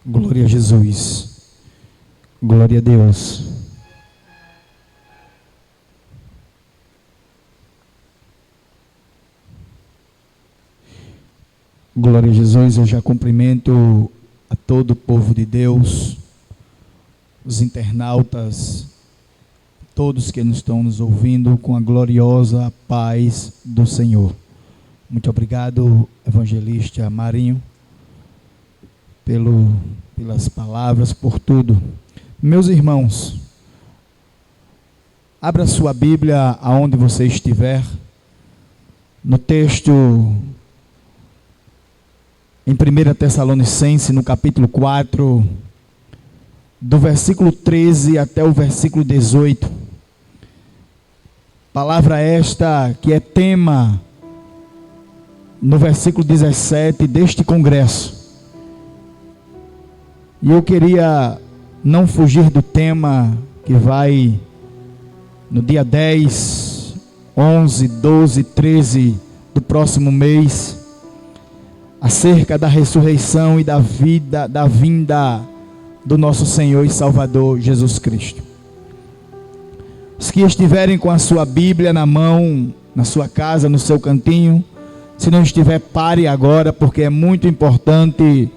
Glória a Jesus. Glória a Deus. Glória a Jesus. Eu já cumprimento a todo o povo de Deus, os internautas, todos que estão nos ouvindo com a gloriosa paz do Senhor. Muito obrigado, evangelista Marinho, pelas palavras, por tudo. Meus irmãos, abra sua Bíblia aonde você estiver, no texto em 1 Tessalonicenses, no capítulo 4, do versículo 13 até o versículo 18. Palavra esta que é tema no versículo 17 deste congresso. E eu queria não fugir do tema que vai no dia 10, 11, 12, 13 do próximo mês, acerca da ressurreição e da vida, da vinda do nosso Senhor e Salvador Jesus Cristo. Os que estiverem com a sua Bíblia na mão, na sua casa, no seu cantinho, se não estiver, pare agora, porque é muito importante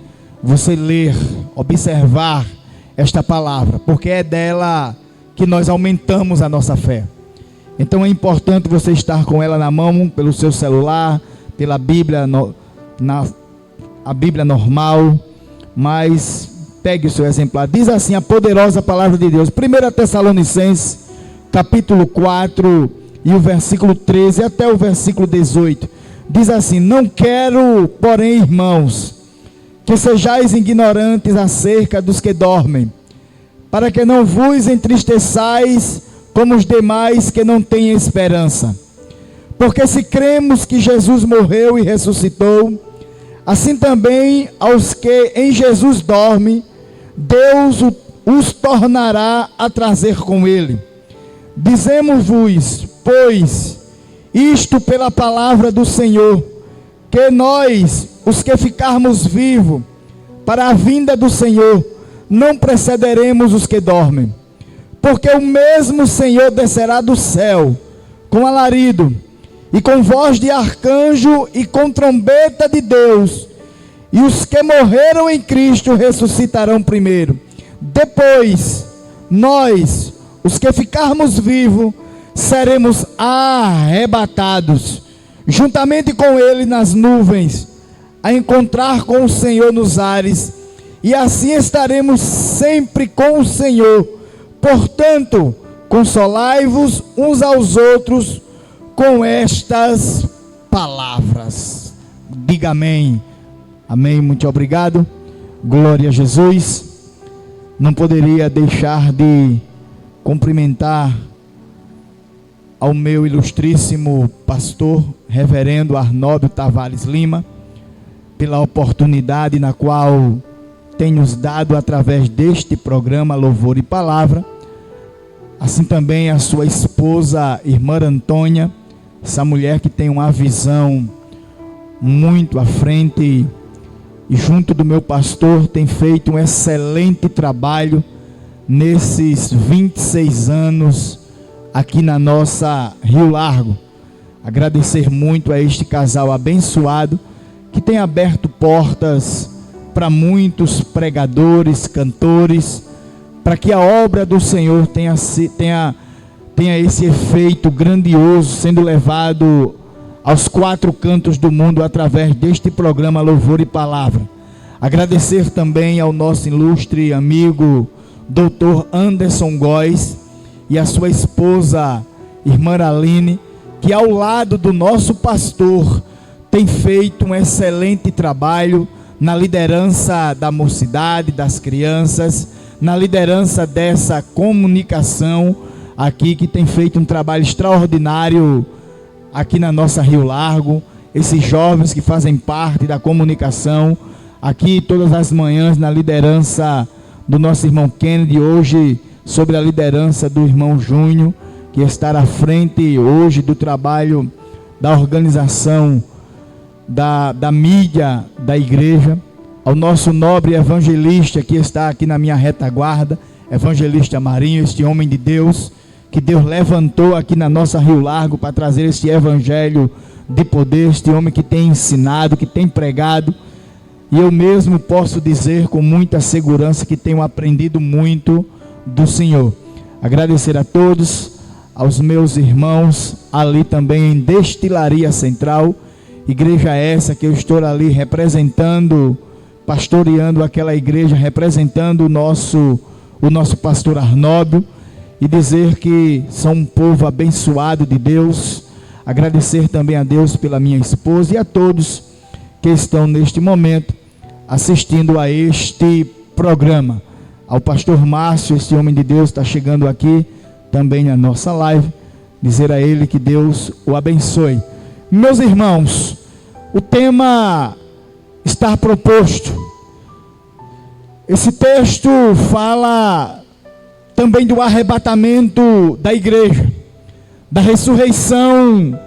você ler, observar esta palavra, porque é dela que nós aumentamos a nossa fé. Então é importante você estar com ela na mão, pelo seu celular, pela Bíblia, a Bíblia normal, mas pegue o seu exemplar. Diz assim a poderosa palavra de Deus, 1 Tessalonicenses, capítulo 4, e o versículo 13 até o versículo 18. Diz assim: não quero, porém, irmãos, que sejais ignorantes acerca dos que dormem, para que não vos entristeçais como os demais que não têm esperança. Porque se cremos que Jesus morreu e ressuscitou, assim também aos que em Jesus dormem, Deus os tornará a trazer com ele. Dizemos-vos, pois, isto pela palavra do Senhor, que nós, os que ficarmos vivos para a vinda do Senhor, não precederemos os que dormem. Porque o mesmo Senhor descerá do céu com alarido, e com voz de arcanjo, e com trombeta de Deus, e os que morreram em Cristo ressuscitarão primeiro. Depois, nós, os que ficarmos vivos, seremos arrebatados, juntamente com ele nas nuvens, a encontrar com o Senhor nos ares, e assim estaremos sempre com o Senhor. Portanto, consolai-vos uns aos outros com estas palavras. Diga amém. Amém, muito obrigado. Glória a Jesus. Não poderia deixar de cumprimentar ao meu ilustríssimo pastor, reverendo Arnóbio Tavares Lima, pela oportunidade na qual tem nos dado através deste programa Louvor e Palavra. Assim também a sua esposa, irmã Antônia, essa mulher que tem uma visão muito à frente, e junto do meu pastor tem feito um excelente trabalho nesses 26 anos aqui na nossa Rio Largo. Agradecer muito a este casal abençoado que tem aberto portas para muitos pregadores, cantores, para que a obra do Senhor tenha esse efeito grandioso, sendo levado aos 4 cantos do mundo através deste programa Louvor e Palavra. Agradecer também ao nosso ilustre amigo Dr. Anderson Góes e a sua esposa, irmã Aline, que ao lado do nosso pastor tem feito um excelente trabalho na liderança da mocidade, das crianças, na liderança dessa comunicação aqui, que tem feito um trabalho extraordinário aqui na nossa Rio Largo. Esses jovens que fazem parte da comunicação aqui todas as manhãs, na liderança do nosso irmão Kennedy, hoje sobre a liderança do irmão Júnior, que está à frente hoje do trabalho da organização da mídia da igreja. ao nosso nobre evangelista que está aqui na minha retaguarda, evangelista Marinho, este homem de Deus, que Deus levantou aqui na nossa Rio Largo para trazer este evangelho de poder, este homem que tem ensinado, que tem pregado, e eu mesmo posso dizer com muita segurança que tenho aprendido muito do Senhor. Agradecer a todos, aos meus irmãos ali também em Destilaria Central, igreja essa que eu estou ali representando, pastoreando aquela igreja, representando o nosso pastor Arnóbio, e dizer que são um povo abençoado de Deus. Agradecer também a Deus pela minha esposa e a todos que estão neste momento assistindo a este programa. Ao pastor Márcio, este homem de Deus está chegando aqui também na nossa live, dizer a ele que Deus o abençoe. Meus irmãos, o tema está proposto. Esse texto fala também do arrebatamento da igreja, da ressurreição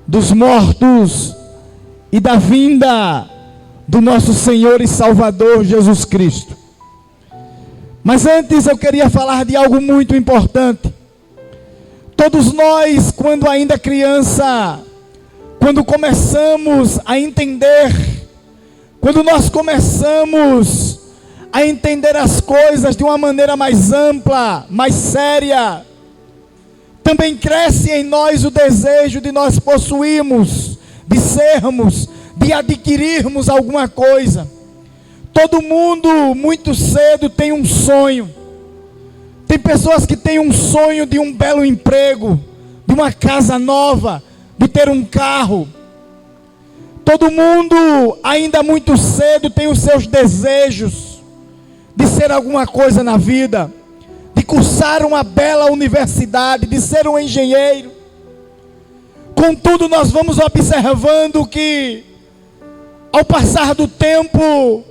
dos mortos e da vinda do nosso Senhor e Salvador Jesus Cristo. Mas antes eu queria falar de algo muito importante. Todos nós, quando ainda criança, quando começamos a entender, quando nós começamos a entender as coisas de uma maneira mais ampla, mais séria, também cresce em nós o desejo de nós possuirmos, de sermos, de adquirirmos alguma coisa. Todo mundo muito cedo tem um sonho. Tem pessoas que têm um sonho de um belo emprego, de uma casa nova, de ter um carro. Todo mundo ainda muito cedo tem os seus desejos de ser alguma coisa na vida, de cursar uma bela universidade, de ser um engenheiro. Contudo, nós vamos observando que, ao passar do tempo,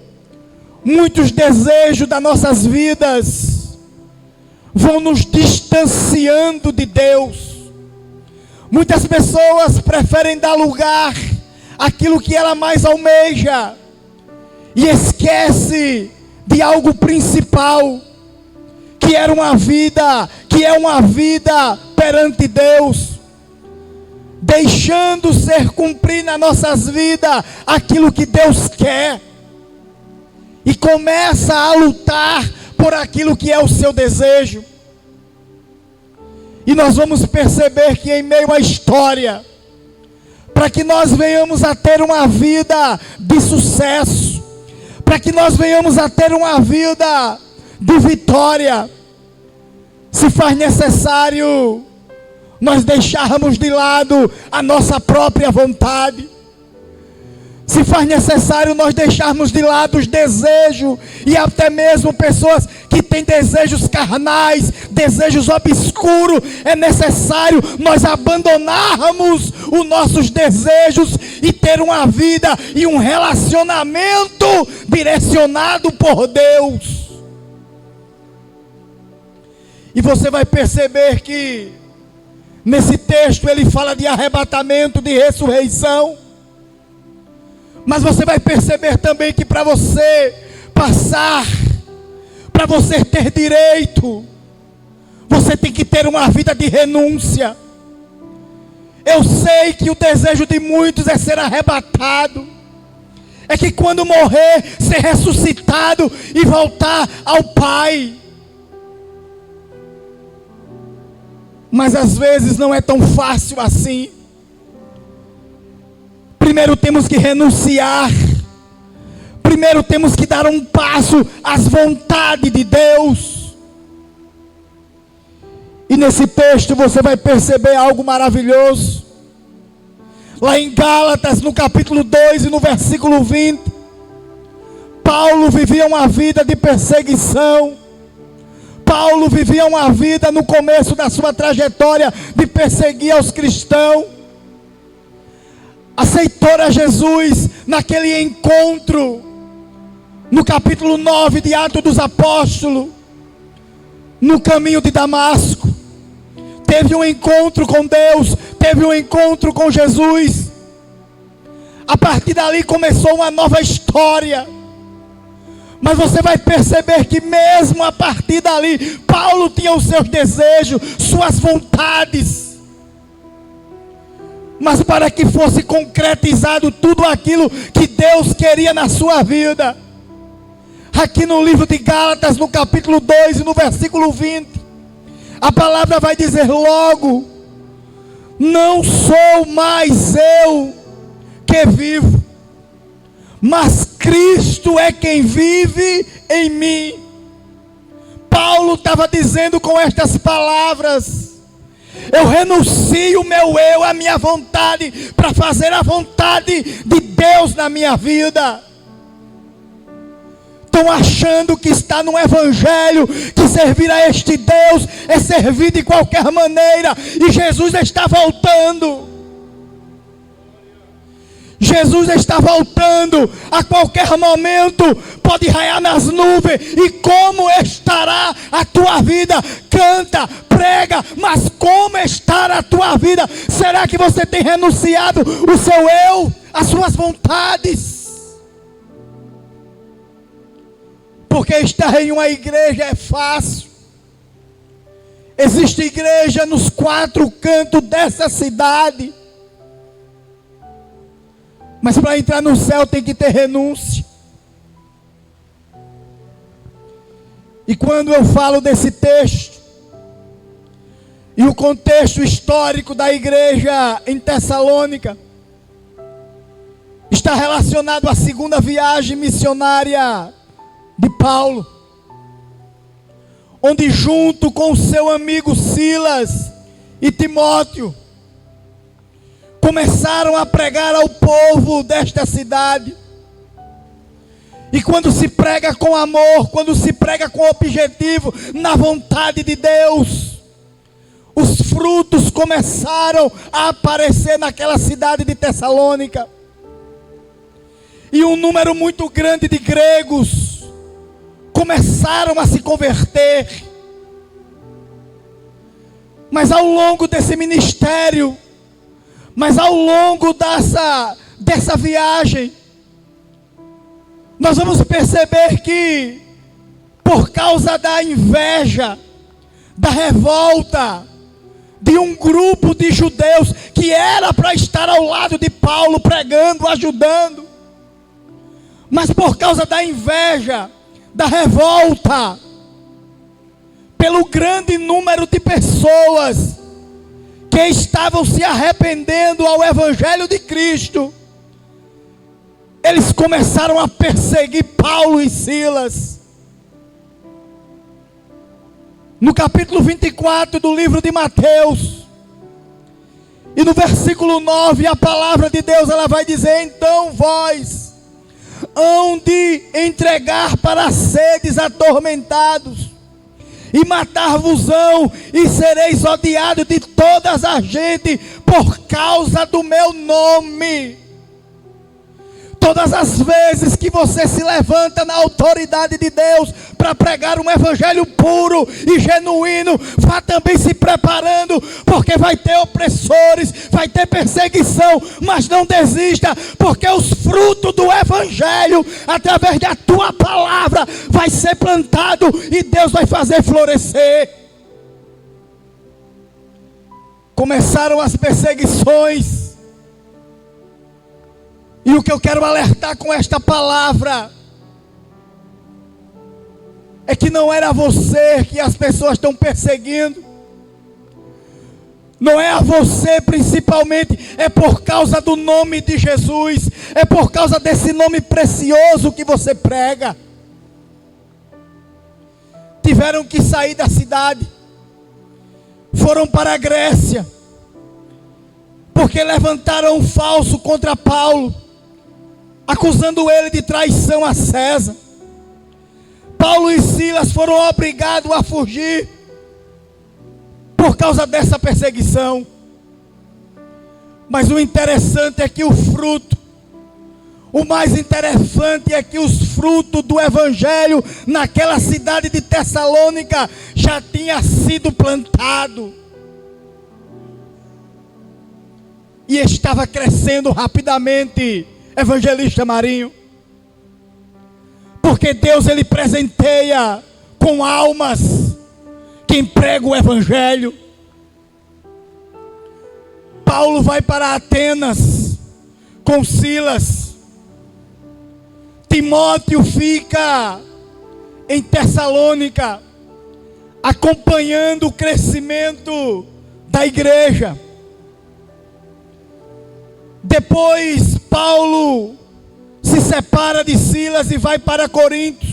muitos desejos das nossas vidas vão nos distanciando de Deus. Muitas pessoas preferem dar lugar àquilo que ela mais almeja e esquece de algo principal, que é uma vida perante Deus, deixando ser cumprir nas nossas vidas aquilo que Deus quer, e começa a lutar por aquilo que é o seu desejo. E nós vamos perceber que em meio à história, para que nós venhamos a ter uma vida de sucesso, para que nós venhamos a ter uma vida de vitória, se faz necessário nós deixarmos de lado a nossa própria vontade. Se faz necessário nós deixarmos de lado os desejos, e até mesmo pessoas que têm desejos carnais, desejos obscuros, é necessário nós abandonarmos os nossos desejos e ter uma vida e um relacionamento direcionado por Deus. E você vai perceber que nesse texto ele fala de arrebatamento, de ressurreição. Mas você vai perceber também que para você passar, para você ter direito, você tem que ter uma vida de renúncia. Eu sei que o desejo de muitos é ser arrebatado, é que quando morrer, ser ressuscitado e voltar ao Pai. Mas às vezes não é tão fácil assim. Primeiro temos que renunciar. Primeiro temos que dar um passo às vontades de Deus. E nesse texto você vai perceber algo maravilhoso. Lá em Gálatas, no capítulo 2 e no versículo 20, Paulo vivia uma vida de perseguição. Paulo vivia uma vida no começo da sua trajetória de perseguir aos cristãos. Aceitou a Jesus naquele encontro, no capítulo 9 de Atos dos Apóstolos, no caminho de Damasco. Teve um encontro com Deus, teve um encontro com Jesus. A partir dali começou uma nova história. Mas você vai perceber que mesmo a partir dali, Paulo tinha os seus desejos, suas vontades. Mas para que fosse concretizado tudo aquilo que Deus queria na sua vida. Aqui no livro de Gálatas, no capítulo 2 e no versículo 20, a palavra vai dizer logo: não sou mais eu que vivo, mas Cristo é quem vive em mim. Paulo estava dizendo com estas palavras: eu renuncio o meu eu, a minha vontade, para fazer a vontade de Deus na minha vida. Estão achando que está no evangelho, que servir a este Deus é servir de qualquer maneira, e Jesus está voltando. Jesus está voltando, a qualquer momento, pode raiar nas nuvens, e como estará a tua vida? Canta, prega, mas como estará a tua vida? Será que você tem renunciado o seu eu, as suas vontades? Porque estar em uma igreja é fácil. Existe igreja nos 4 cantos dessa cidade. Mas para entrar no céu tem que ter renúncia. E quando eu falo desse texto, e o contexto histórico da igreja em Tessalônica, está relacionado à segunda viagem missionária de Paulo, onde junto com o seu amigo Silas e Timóteo, começaram a pregar ao povo desta cidade. E quando se prega com amor, quando se prega com objetivo, na vontade de Deus, os frutos começaram a aparecer naquela cidade de Tessalônica. E um número muito grande de gregos começaram a se converter. Mas ao longo desse ministério, mas ao longo dessa viagem, nós vamos perceber que, por causa da inveja, da revolta, de um grupo de judeus, que era para estar ao lado de Paulo, pregando, ajudando, mas por causa da inveja, da revolta, pelo grande número de pessoas que estavam se arrependendo ao evangelho de Cristo, eles começaram a perseguir Paulo e Silas. No capítulo 24 do livro de Mateus, e no versículo 9, a palavra de Deus, ela vai dizer: então vós hão de entregar para sedes atormentados, e matar-vos-ão, e sereis odiados de todas as gente por causa do meu nome. Todas as vezes que você se levanta na autoridade de Deus para pregar um evangelho puro e genuíno, vá também se preparando, porque vai ter opressores, vai ter perseguição, mas não desista, porque os frutos do evangelho, através da tua palavra, vai ser plantado e Deus vai fazer florescer. Começaram as perseguições. E o que eu quero alertar com esta palavra é que não era você que as pessoas estão perseguindo. Não é a você principalmente, é por causa do nome de Jesus, é por causa desse nome precioso que você prega. Tiveram que sair da cidade, foram para a Grécia, porque levantaram um falso contra Paulo, acusando ele de traição a César. Paulo e Silas foram obrigados a fugir por causa dessa perseguição. Mas o interessante é que o mais interessante é que os frutos do evangelho naquela cidade de Tessalônica já tinha sido plantado e estava crescendo rapidamente. Evangelista Marinho, Porque Deus, Ele presenteia com almas quem prega o Evangelho. Paulo vai para Atenas com Silas. Timóteo fica em Tessalônica, acompanhando o crescimento da igreja. Depois Paulo se separa de Silas e vai para Corinto,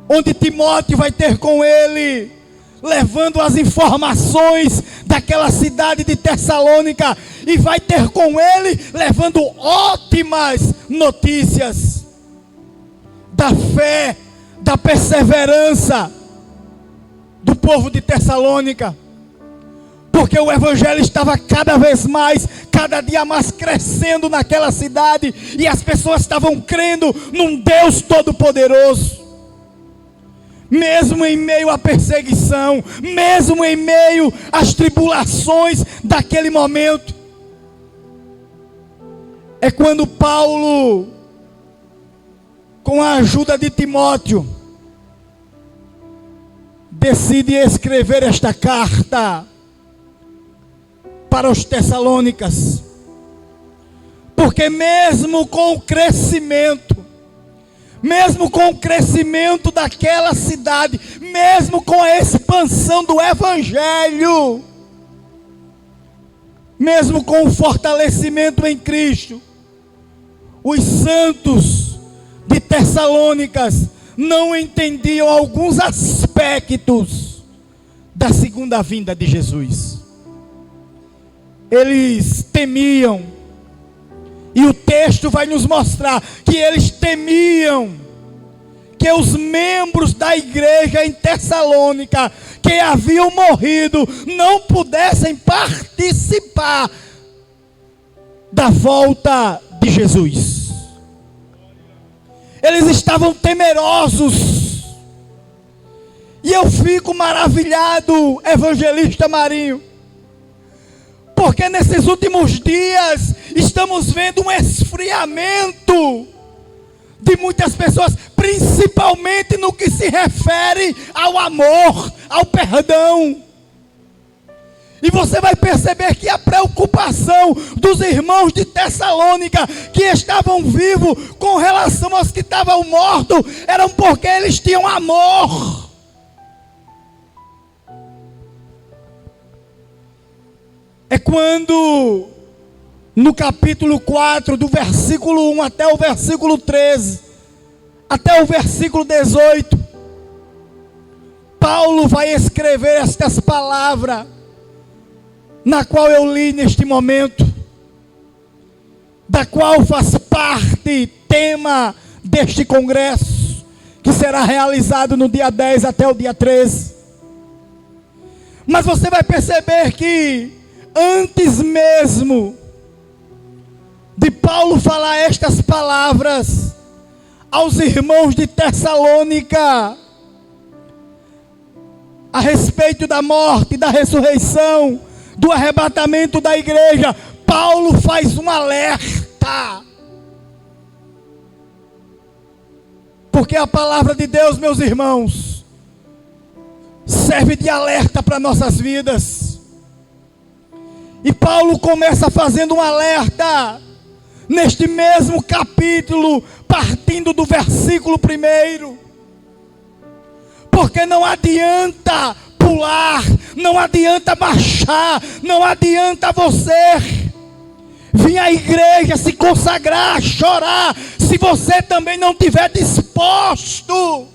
onde Timóteo vai ter com ele, levando as informações daquela cidade de Tessalônica, e vai ter com ele, levando ótimas notícias da fé, da perseverança do povo de Tessalônica, porque o Evangelho estava cada vez mais, cada dia mais crescendo naquela cidade, e as pessoas estavam crendo num Deus Todo-Poderoso. Mesmo em meio à perseguição, mesmo em meio às tribulações daquele momento, é quando Paulo, com a ajuda de Timóteo, decide escrever esta carta para os Tessalônicas. Porque mesmo com o crescimento daquela cidade, mesmo com a expansão do Evangelho, mesmo com o fortalecimento em Cristo, os santos de Tessalônicas não entendiam alguns aspectos da segunda vinda de Jesus. Eles temiam, e o texto vai nos mostrar que eles temiam que os membros da igreja em Tessalônica, que haviam morrido, não pudessem participar da volta de Jesus. Eles estavam temerosos. E eu fico maravilhado, evangelista Marinho, porque nesses últimos dias estamos vendo um esfriamento de muitas pessoas, principalmente no que se refere ao amor, ao perdão. E você vai perceber que a preocupação dos irmãos de Tessalônica, que estavam vivos, com relação aos que estavam mortos, eram porque eles tinham amor. É quando, no capítulo 4, do versículo 1 até o versículo 13, até o versículo 18, Paulo vai escrever estas palavras, na qual eu li neste momento, da qual faz parte, tema deste congresso, que será realizado no dia 10 até o dia 13. Mas você vai perceber que, antes mesmo de Paulo falar estas palavras aos irmãos de Tessalônica, a respeito da morte, da ressurreição, do arrebatamento da igreja, Paulo faz um alerta. Porque a palavra de Deus, meus irmãos, serve de alerta para nossas vidas. E Paulo começa fazendo um alerta neste mesmo capítulo, partindo do versículo 1. Porque não adianta pular, não adianta marchar, não adianta você vir à igreja, se consagrar, chorar, se você também não estiver disposto.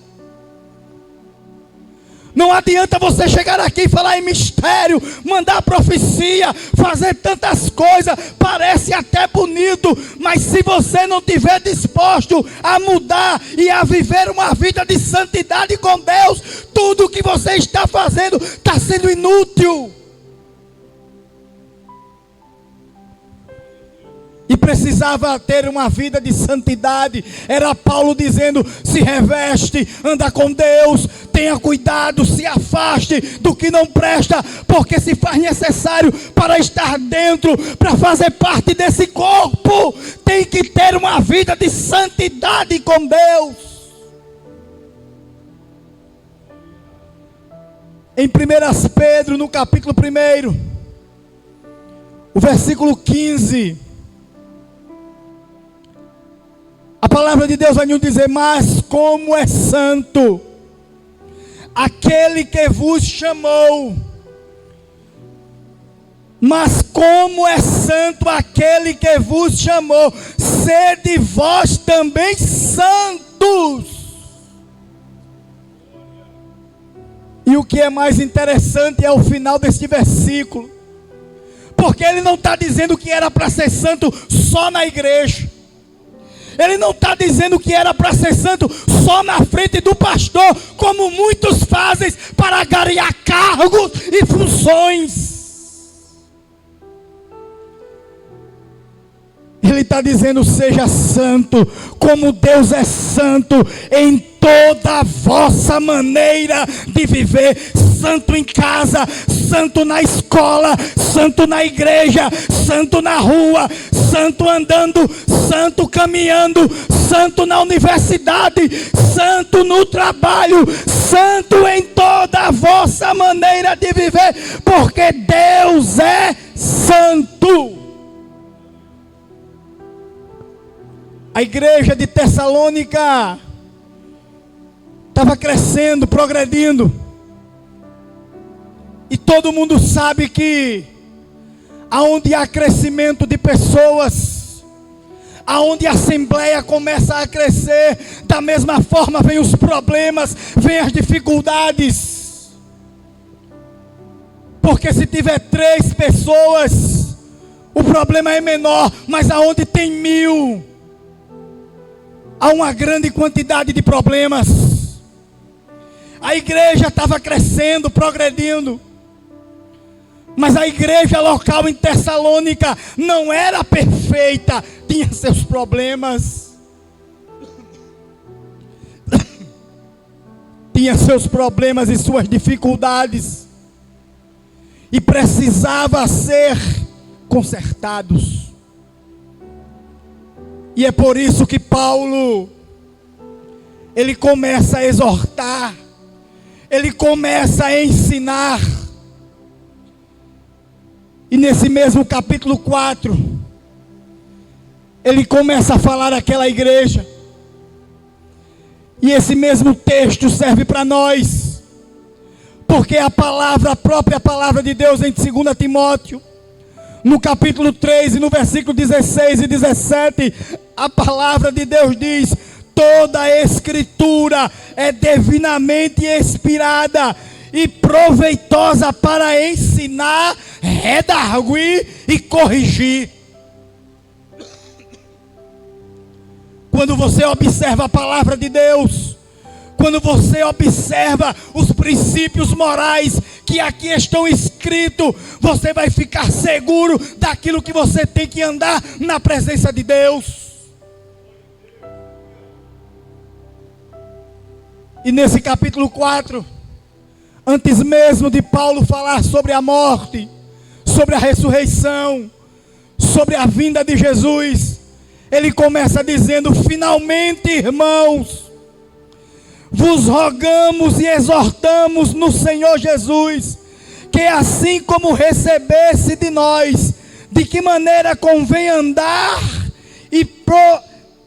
Não adianta você chegar aqui e falar em mistério, mandar profecia, fazer tantas coisas, parece até bonito, mas se você não estiver disposto a mudar e a viver uma vida de santidade com Deus, tudo que você está fazendo está sendo inútil. e precisava ter uma vida de santidade. Era Paulo dizendo: se reveste, anda com Deus, tenha cuidado, se afaste do que não presta, porque se faz necessário para estar dentro, para fazer parte desse corpo, tem que ter uma vida de santidade com Deus. Em 1 Pedro, no capítulo 1, o versículo 15, a palavra de Deus vai nos dizer: mas como é santo aquele que vos chamou, mas como é santo aquele que vos chamou, sede vós também santos. E o que é mais interessante é o final deste versículo, porque ele não está dizendo que era para ser santo só na igreja. Ele não está dizendo que era para ser santo só na frente do pastor, como muitos fazem para angariar cargos e funções. Ele está dizendo: seja santo, como Deus é santo, em toda a vossa maneira de viver. Santo em casa, santo na escola, santo na igreja, santo na rua, santo andando, santo caminhando, santo na universidade, santo no trabalho, santo em toda a vossa maneira de viver, porque Deus é santo. A igreja de Tessalônica estava crescendo, progredindo. E todo mundo sabe que aonde há crescimento de pessoas, aonde a assembleia começa a crescer, da mesma forma vem os problemas, vem as dificuldades. Porque se tiver 3 pessoas, o problema é menor, mas aonde tem 1000, há uma grande quantidade de problemas. A igreja estava crescendo, progredindo, mas a igreja local em Tessalônica não era perfeita, tinha seus problemas, tinha seus problemas e suas dificuldades, e precisava ser consertados. E é por isso que Paulo, ele começa a exortar, ele começa a ensinar. E nesse mesmo capítulo 4, ele começa a falar àquela igreja. E esse mesmo texto serve para nós, porque a própria palavra de Deus em 2 Timóteo, no capítulo 3 e no versículo 16 e 17, a palavra de Deus diz: toda a escritura é divinamente inspirada e proveitosa para ensinar, redarguir e corrigir. Quando você observa a palavra de Deus, quando você observa os princípios morais que aqui estão escritos, você vai ficar seguro daquilo que você tem que andar na presença de Deus. E nesse capítulo 4, antes mesmo de Paulo falar sobre a morte, sobre a ressurreição, sobre a vinda de Jesus, ele começa dizendo: finalmente, irmãos, vos rogamos e exortamos no Senhor Jesus, que assim como recebesse de nós, de que maneira convém andar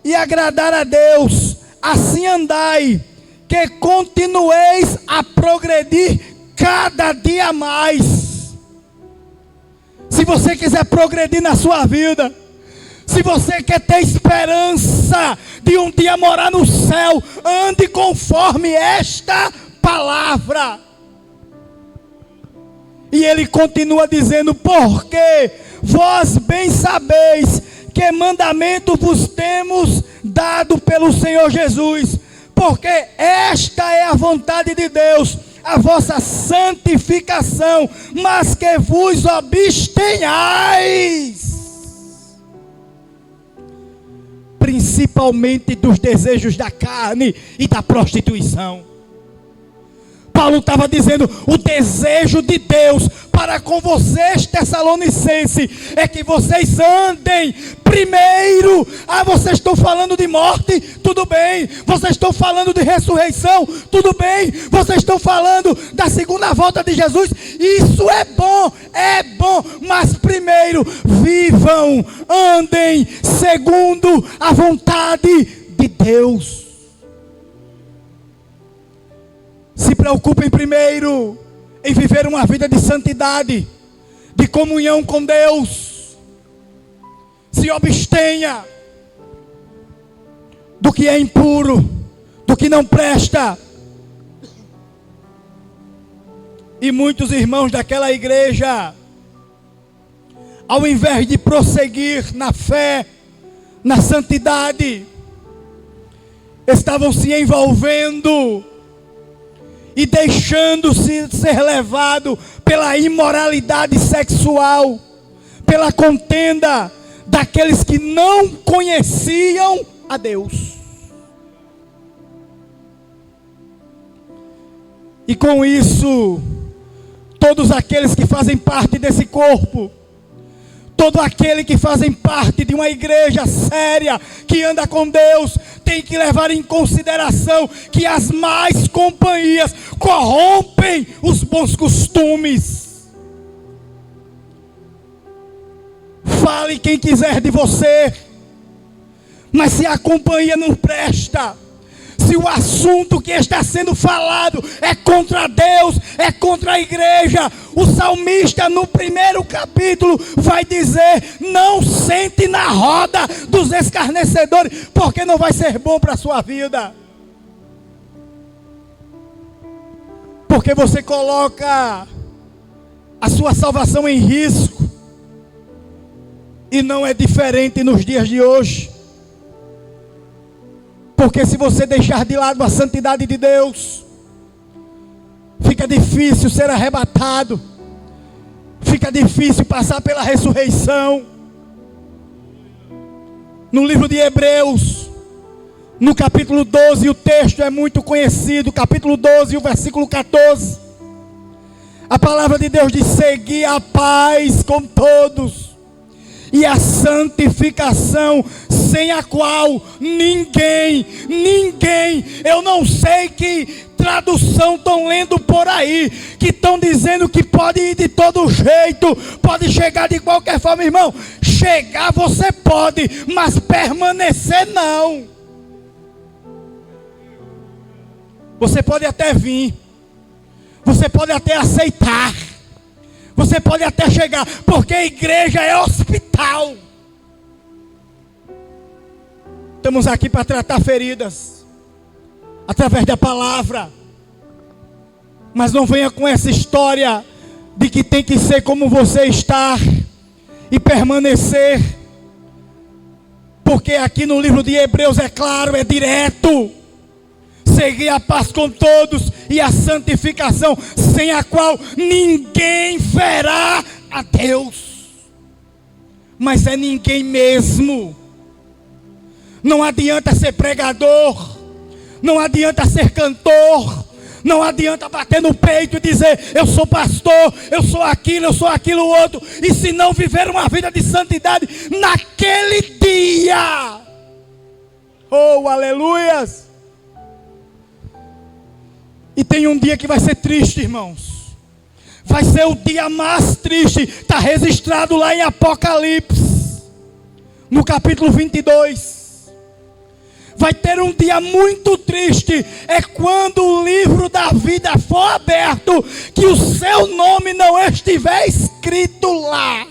e agradar a Deus, assim andai, que continueis a progredir cada dia mais. Se você quiser progredir na sua vida, se você quer ter esperança de um dia morar no céu, ande conforme esta palavra. E ele continua dizendo: porque vós bem sabeis que mandamento vos temos dado pelo Senhor Jesus, porque esta é a vontade de Deus, a vossa santificação, mas que vos abstenhais. principalmente dos desejos da carne e da prostituição. Paulo estava dizendo, o desejo de Deus para com vocês, Tessalonicenses, é que vocês andem primeiro. Vocês estão falando de morte, tudo bem. Vocês estão falando de ressurreição, tudo bem. Vocês estão falando da segunda volta de Jesus, isso é bom, mas primeiro, vivam, andem segundo a vontade de Deus. Se preocupem primeiro em viver uma vida de santidade, de comunhão com Deus. Se abstenha do que é impuro, do que não presta. E muitos irmãos daquela igreja, ao invés de prosseguir na fé, na santidade, estavam se envolvendo e deixando-se ser levado pela imoralidade sexual, pela contenda daqueles que não conheciam a Deus. E com isso, todos aqueles que fazem parte desse corpo, todo aquele que fazem parte de uma igreja séria, que anda com Deus, tem que levar em consideração que as más companhias corrompem os bons costumes. Fale quem quiser de você, mas se a companhia não presta, se o assunto que está sendo falado é contra Deus, é contra a igreja, o salmista no primeiro capítulo vai dizer, não sente na roda dos escarnecedores, porque não vai ser bom para a sua vida. Porque você coloca a sua salvação em risco. E não é diferente nos dias de hoje. Porque se você deixar de lado a santidade de Deus, fica difícil ser arrebatado, fica difícil passar pela ressurreição. No livro de Hebreus, no capítulo 12, o texto é muito conhecido, capítulo 12, o versículo 14. A palavra de Deus diz, segui a paz com todos e a santificação, sem a qual ninguém, eu não sei que tradução estão lendo por aí, que estão dizendo que pode ir de todo jeito, pode chegar de qualquer forma. Irmão, chegar você pode, mas permanecer não. Você pode até vir, você pode até aceitar, você pode até chegar, porque a igreja é hospital. Estamos aqui para tratar feridas, através da palavra. Mas não venha com essa história de que tem que ser como você está e permanecer. Porque aqui no livro de Hebreus é claro, é direto. Seguir a paz com todos e a santificação, sem a qual ninguém verá a Deus. Mas é ninguém mesmo. Não adianta ser pregador, não adianta ser cantor, não adianta bater no peito e dizer, eu sou pastor, eu sou aquilo outro, e se não viver uma vida de santidade naquele dia, oh aleluias. E tem um dia que vai ser triste, irmãos, vai ser o dia mais triste, está registrado lá em Apocalipse, no capítulo 22, vai ter um dia muito triste, é quando o livro da vida for aberto, que o seu nome não estiver escrito lá.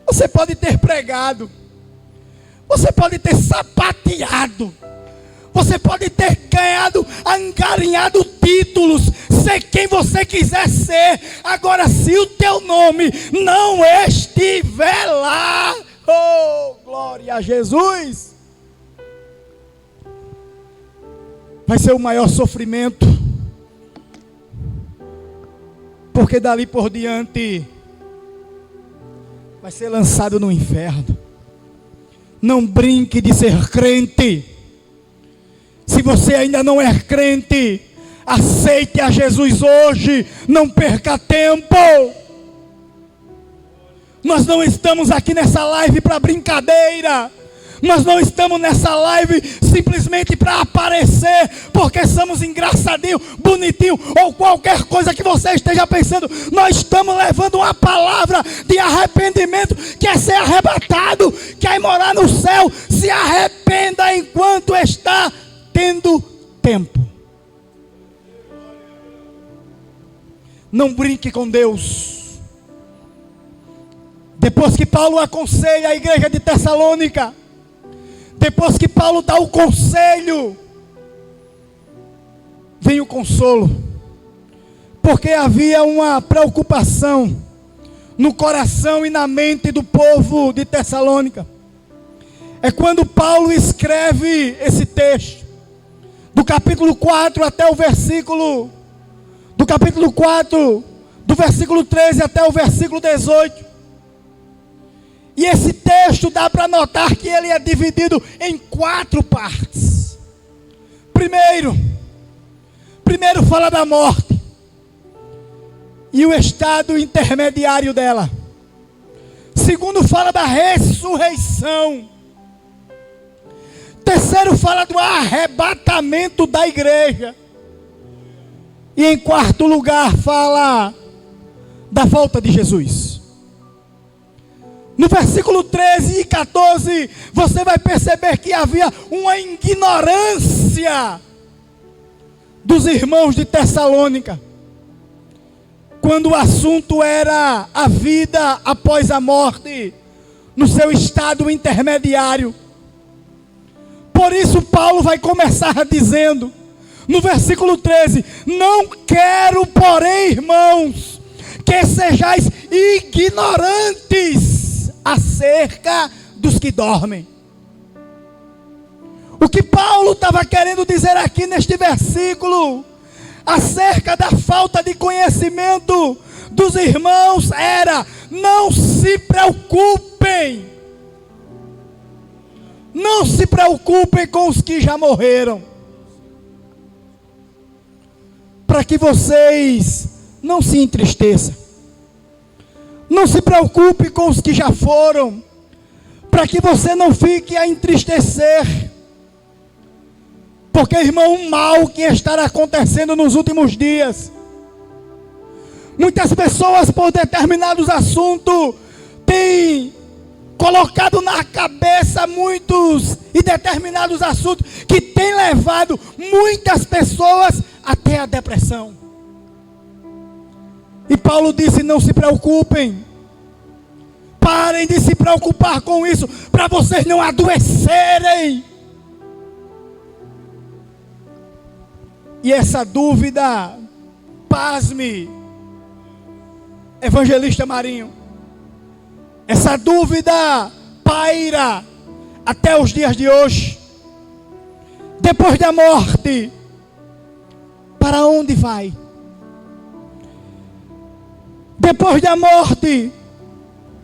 Você pode ter pregado, você pode ter sapateado, você pode ter ganhado, angarinhado títulos, ser quem você quiser ser. Agora, se o teu nome não estiver lá, oh, glória a Jesus, vai ser o maior sofrimento. Porque dali por diante vai ser lançado no inferno. Não brinque de ser crente. Se você ainda não é crente, aceite a Jesus hoje. Não perca tempo. Nós não estamos aqui nessa live para brincadeira. Nós não estamos nessa live simplesmente para aparecer, porque somos engraçadinho, bonitinho, ou qualquer coisa que você esteja pensando. Nós estamos levando uma palavra de arrependimento, quer ser arrebatado, quer morar no céu. Se arrependa enquanto está tendo tempo. Não brinque com Deus. Depois que Paulo aconselha a igreja de Tessalônica, depois que Paulo dá o conselho, vem o consolo, porque havia uma preocupação no coração e na mente do povo de Tessalônica. É quando Paulo escreve esse texto, do capítulo 4 até o versículo, do capítulo 4, do versículo 13 até o versículo 18. E esse texto dá para notar que ele é dividido em 4 partes. Primeiro fala da morte e o estado intermediário dela. Segundo, fala da ressurreição. Terceiro, fala do arrebatamento da igreja. E em quarto lugar, fala da volta de Jesus. No versículo 13 e 14, você vai perceber que havia uma ignorância dos irmãos de Tessalônica, quando o assunto era a vida após a morte, no seu estado intermediário. Por isso Paulo vai começar dizendo, no versículo 13: não quero, porém, irmãos, que sejais ignorantes acerca dos que dormem. O que Paulo estava querendo dizer aqui neste versículo, acerca da falta de conhecimento dos irmãos, era: não se preocupem. Não se preocupem com os que já morreram, para que vocês não se entristeçam. Não se preocupe com os que já foram, para que você não fique a entristecer. Porque, irmão, o mal que estará acontecendo nos últimos dias, muitas pessoas, por determinados assuntos, têm colocado na cabeça muitos e determinados assuntos, que têm levado muitas pessoas até a depressão. E Paulo disse: não se preocupem, parem de se preocupar com isso, para vocês não adoecerem. E essa dúvida, pasme, evangelista Marinho, essa dúvida paira até os dias de hoje. Depois da morte, para onde vai? Depois da morte,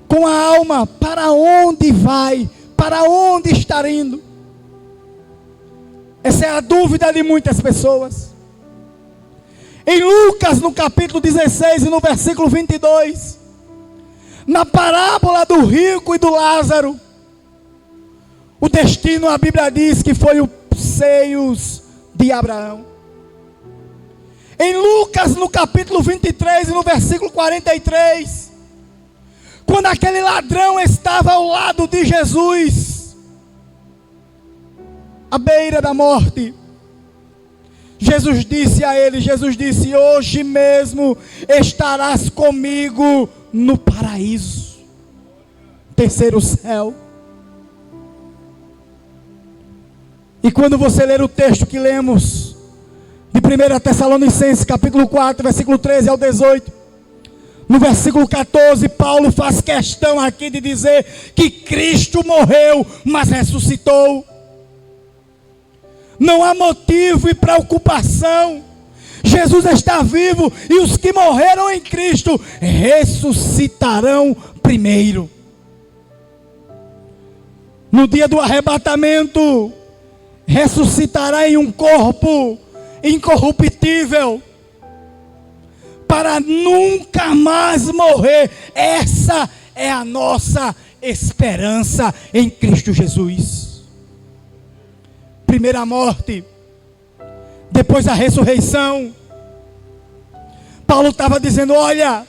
com a alma, para onde vai? Para onde está indo? Essa é a dúvida de muitas pessoas. Em Lucas, no capítulo 16 e no versículo 22, na parábola do rico e do Lázaro, o destino, a Bíblia diz que foi os seios de Abraão. Em Lucas, no capítulo 23 e no versículo 43, quando aquele ladrão estava ao lado de Jesus, à beira da morte, Jesus disse a ele, hoje mesmo estarás comigo no paraíso, terceiro céu. E quando você ler o texto que lemos, de 1 Tessalonicenses, capítulo 4, versículo 13 ao 18, no versículo 14, Paulo faz questão aqui de dizer que Cristo morreu, mas ressuscitou. Não há motivo e preocupação. Jesus está vivo e os que morreram em Cristo ressuscitarão primeiro. no dia do arrebatamento, ressuscitará em um corpo incorruptível, para nunca mais morrer. Essa é a nossa esperança em Cristo Jesus. Primeira morte, depois a ressurreição. Paulo estava dizendo: olha,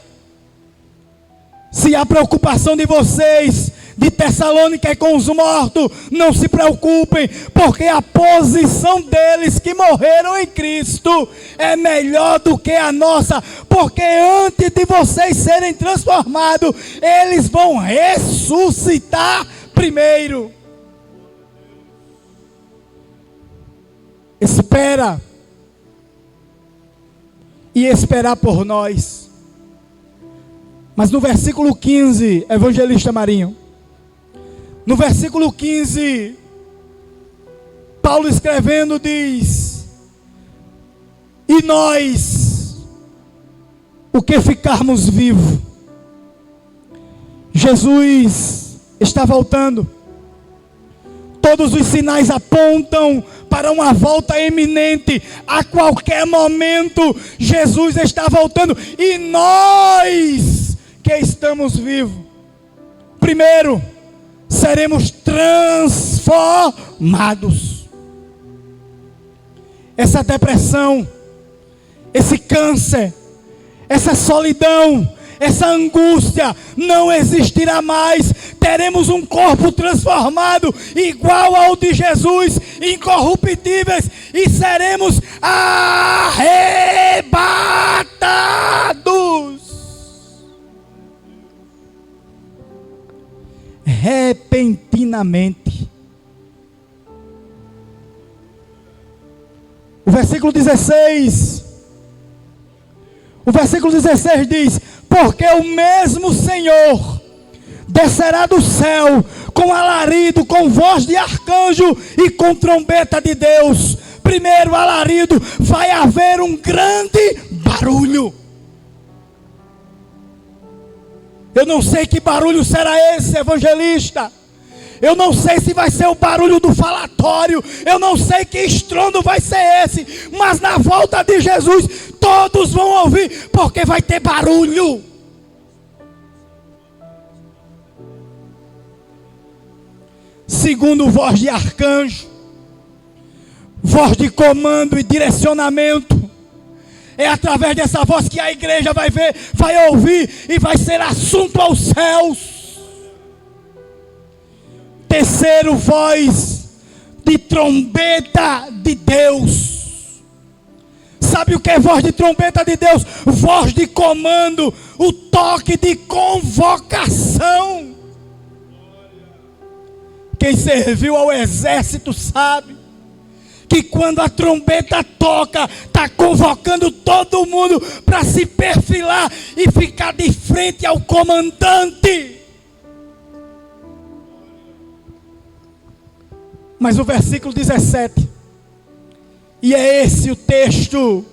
se a preocupação de vocês de Tessalônica é com os mortos, não se preocupem, porque a posição deles que morreram em Cristo é melhor do que a nossa, porque antes de vocês serem transformados, eles vão ressuscitar primeiro. Espera, e esperar por nós. Mas no versículo 15, evangelista Marinho, no versículo 15, Paulo escrevendo diz: e nós, o que ficarmos vivos, Jesus está voltando, todos os sinais apontam para uma volta iminente. A qualquer momento Jesus está voltando, e nós que estamos vivos, primeiro seremos transformados. Essa depressão, esse câncer, essa solidão, essa angústia não existirá mais. Teremos um corpo transformado, igual ao de Jesus, incorruptíveis, e seremos arrebatados repentinamente. O versículo 16 diz: porque o mesmo Senhor descerá do céu com alarido, com voz de arcanjo e com trombeta de Deus. Primeiro alarido, vai haver um grande barulho. Eu não sei que barulho será esse, evangelista. Eu não sei se vai ser o barulho do falatório. Eu não sei que estrondo vai ser esse. Mas na volta de Jesus, todos vão ouvir, porque vai ter barulho. Segundo, voz de arcanjo, voz de comando e direcionamento. É através dessa voz que a igreja vai ver, vai ouvir e vai ser assunto aos céus. Terceiro, voz de trombeta de Deus. Sabe o que é voz de trombeta de Deus? Voz de comando, o toque de convocação. Quem serviu ao exército sabe que quando a trombeta toca, está convocando todo mundo para se perfilar e ficar de frente ao comandante. Mas o versículo 17, e é esse o texto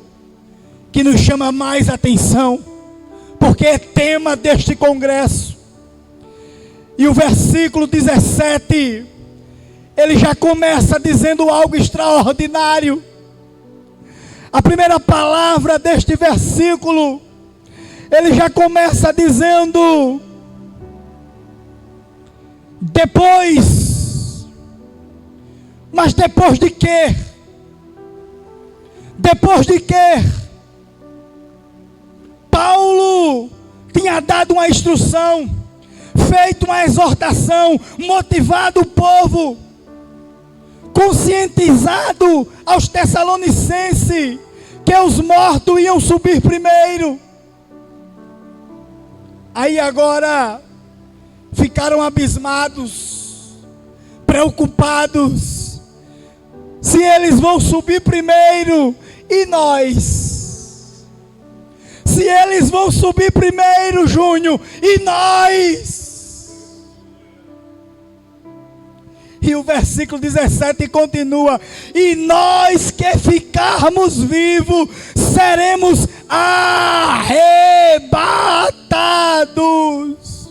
que nos chama mais atenção, porque é tema deste congresso. E o versículo 17, ele já começa dizendo algo extraordinário. A primeira palavra deste versículo, ele já começa dizendo: depois. Mas depois de quê? Depois de quê? Paulo tinha dado uma instrução, feito uma exortação, motivado o povo, conscientizado aos Tessalonicenses que os mortos iam subir primeiro. Aí agora ficaram abismados, preocupados. Se eles vão subir primeiro, e nós? Se eles vão subir primeiro, Júnior, e nós? E o versículo 17 continua: e nós que ficarmos vivos, seremos arrebatados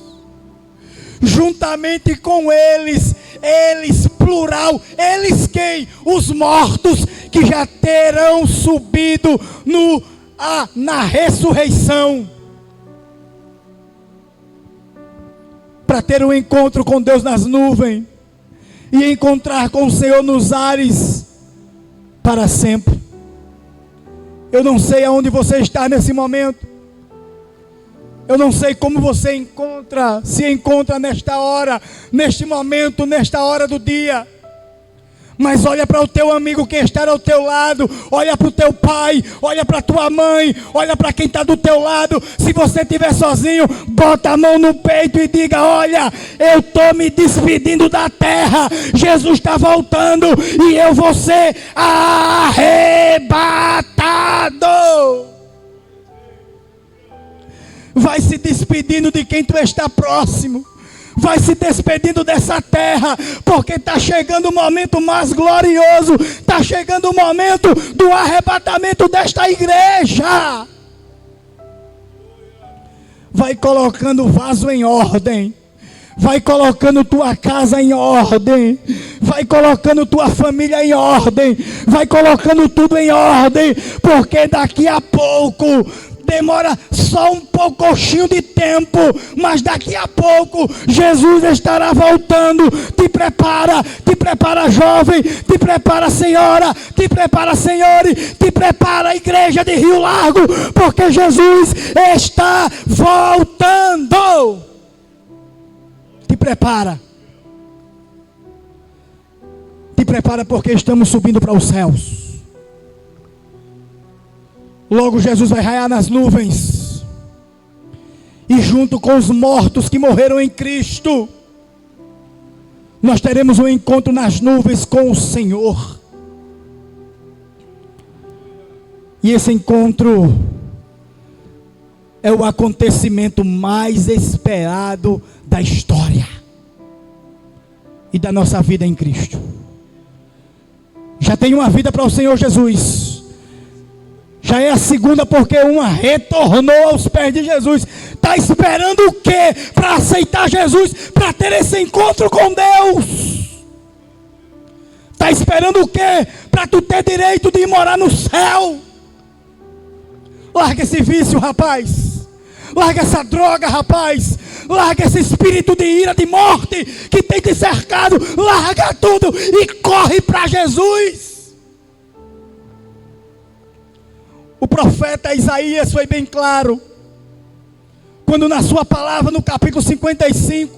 juntamente com eles eles, plural, eles quem? Os mortos que já terão subido na ressurreição, para ter um encontro com Deus nas nuvens, e encontrar com o Senhor nos ares, para sempre. Eu não sei aonde você está nesse momento, eu não sei como você se encontra nesta hora, neste momento, nesta hora do dia. Mas olha para o teu amigo que está ao teu lado, olha para o teu pai, olha para a tua mãe, olha para quem está do teu lado. Se você estiver sozinho, bota a mão no peito e diga: olha, eu estou me despedindo da terra, Jesus está voltando e eu vou ser arrebatado. Vai se despedindo de quem tu está próximo, vai se despedindo dessa terra, porque está chegando o momento mais glorioso, está chegando o momento do arrebatamento desta igreja. Vai colocando o vaso em ordem, vai colocando tua casa em ordem, vai colocando tua família em ordem, vai colocando tudo em ordem, porque daqui a pouco, demora só um pouquinho de tempo, mas daqui a pouco Jesus estará voltando. Te prepara jovem, te prepara senhora, te prepara senhor, te prepara igreja de Rio Largo, porque Jesus está voltando. Te prepara porque estamos subindo para os céus. Logo Jesus vai raiar nas nuvens, e junto com os mortos que morreram em Cristo, nós teremos um encontro nas nuvens com o Senhor. E esse encontro é o acontecimento mais esperado da história e da nossa vida em Cristo. Já tem uma vida para o Senhor Jesus. Já é a segunda, porque uma retornou aos pés de Jesus. Está esperando o quê? Para aceitar Jesus, para ter esse encontro com Deus. Está esperando o quê? Para tu ter direito de ir morar no céu. Larga esse vício, rapaz. Larga essa droga, rapaz. Larga esse espírito de ira, de morte que tem te cercado. Larga tudo e corre para Jesus. O profeta Isaías foi bem claro, quando na sua palavra, no capítulo 55,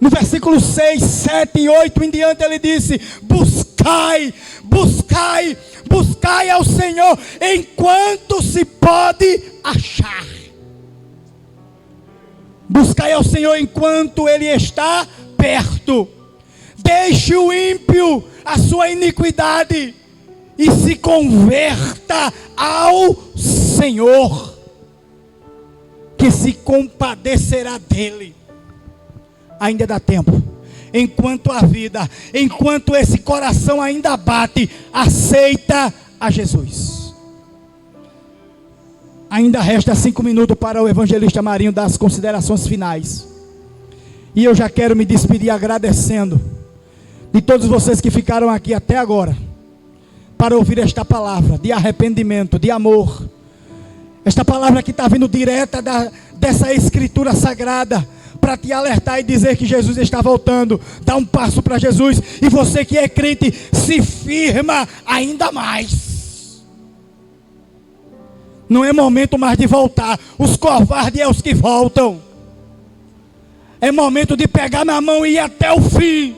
no versículo 6, 7 e 8 em diante, ele disse: buscai, buscai, buscai ao Senhor, enquanto se pode achar. Buscai ao Senhor enquanto Ele está perto. Deixe o ímpio a sua iniquidade e se converta ao Senhor, que se compadecerá dele. Ainda dá tempo, enquanto a vida, enquanto esse coração ainda bate, aceita a Jesus. Ainda resta 5 minutos para o evangelista Marinho dar as considerações finais, e eu já quero me despedir agradecendo de todos vocês que ficaram aqui até agora para ouvir esta palavra de arrependimento, de amor. Esta palavra que está vindo direta dessa escritura sagrada, para te alertar e dizer que Jesus está voltando. Dá um passo para Jesus, e você que é crente, se firma ainda mais. Não é momento mais de voltar. Os covardes é os que voltam. É momento de pegar na mão e ir até o fim.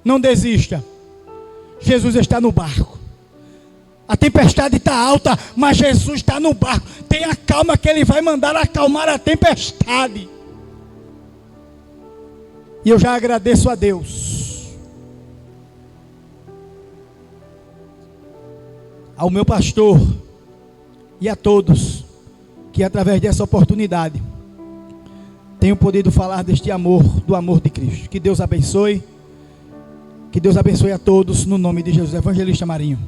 Não desista. Jesus está no barco. A tempestade está alta, mas Jesus está no barco. Tenha calma que Ele vai mandar acalmar a tempestade. E eu já agradeço a Deus, ao meu pastor e a todos que através dessa oportunidade tenho podido falar deste amor, do amor de Cristo. Que Deus abençoe. Que Deus abençoe a todos, no nome de Jesus. Evangelista Marinho.